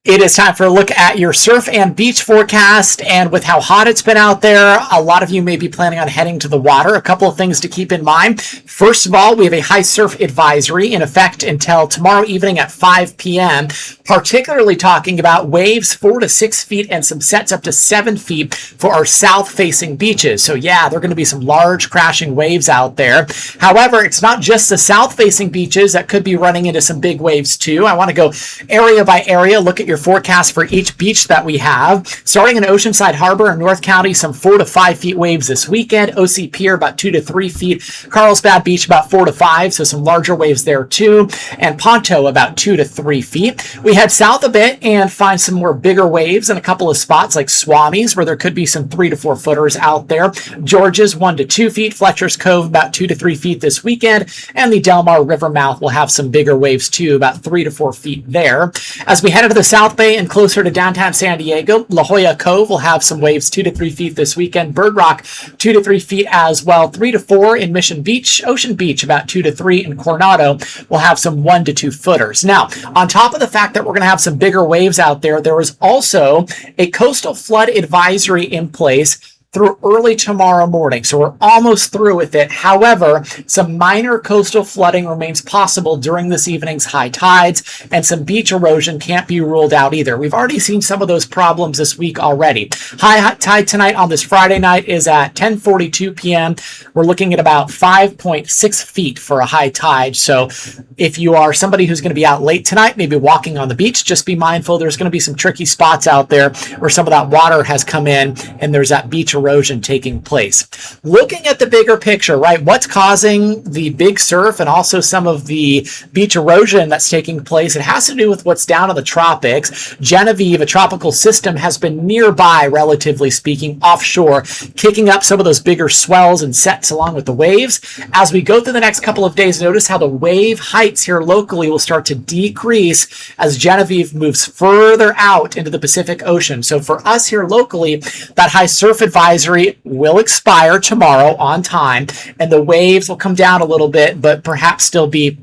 It is time for a look at your surf and beach forecast. And with how hot it's been out there, a lot of you may be planning on heading to the water. A couple of things to keep in mind. First of all, we have a high surf advisory in effect until tomorrow evening at 5 p.m., particularly talking about waves 4 to 6 feet and some sets up to 7 feet for our south-facing beaches. So yeah, there are going to be some large crashing waves out there. However, it's not just the south-facing beaches that could be running into some big waves too. I want to go area by area, look at your forecast for each beach that we have. Starting in Oceanside Harbor in North County, some 4 to 5 feet waves this weekend. OC Pier about 2 to 3 feet. Carlsbad Beach about 4 to 5, so some larger waves there too. And Ponto about 2 to 3 feet. We head south a bit and find some more bigger waves in a couple of spots like Swami's, where there could be some 3 to 4 footers out there. George's 1 to 2 feet. Fletcher's Cove about 2 to 3 feet this weekend. And the Del Mar River mouth will have some bigger waves too, about 3 to 4 feet there. As we head into the South Bay and closer to downtown San Diego, La Jolla Cove will have some waves 2 to 3 feet this weekend. Bird Rock 2 to 3 feet as well. 3 to 4 in Mission Beach. Ocean Beach about 2 to 3 in Coronado will have some 1 to 2 footers. Now, on top of the fact that we're going to have some bigger waves out there, there is also a coastal flood advisory in place through early tomorrow morning. So we're almost through with it. However, some minor coastal flooding remains possible during this evening's high tides, and some beach erosion can't be ruled out either. We've already seen some of those problems this week already. High tide tonight on this Friday night is at 10:42 p.m. We're looking at about 5.6 feet for a high tide. So if you are somebody who's going to be out late tonight, maybe walking on the beach, just be mindful there's going to be some tricky spots out there where some of that water has come in and there's that beach erosion taking place. Looking at the bigger picture, right? What's causing the big surf and also some of the beach erosion that's taking place? It has to do with what's down in the tropics. Genevieve, a tropical system, has been nearby, relatively speaking, offshore, kicking up some of those bigger swells and sets along with the waves. As we go through the next couple of days, notice how the wave heights here locally will start to decrease as Genevieve moves further out into the Pacific Ocean. So for us here locally, that high surf advisory will expire tomorrow on time, and the waves will come down a little bit, but perhaps still be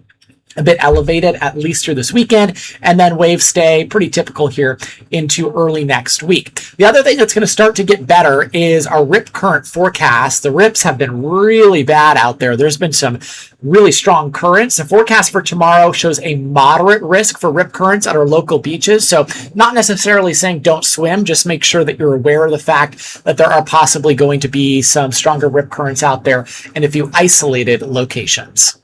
a bit elevated at least through this weekend, and then waves stay pretty typical here into early next week. The other thing that's going to start to get better is our rip current forecast. The rips have been really bad out there. There's been some really strong currents. The forecast for tomorrow shows a moderate risk for rip currents at our local beaches. So not necessarily saying don't swim, just make sure that you're aware of the fact that there are possibly going to be some stronger rip currents out there in a few isolated locations.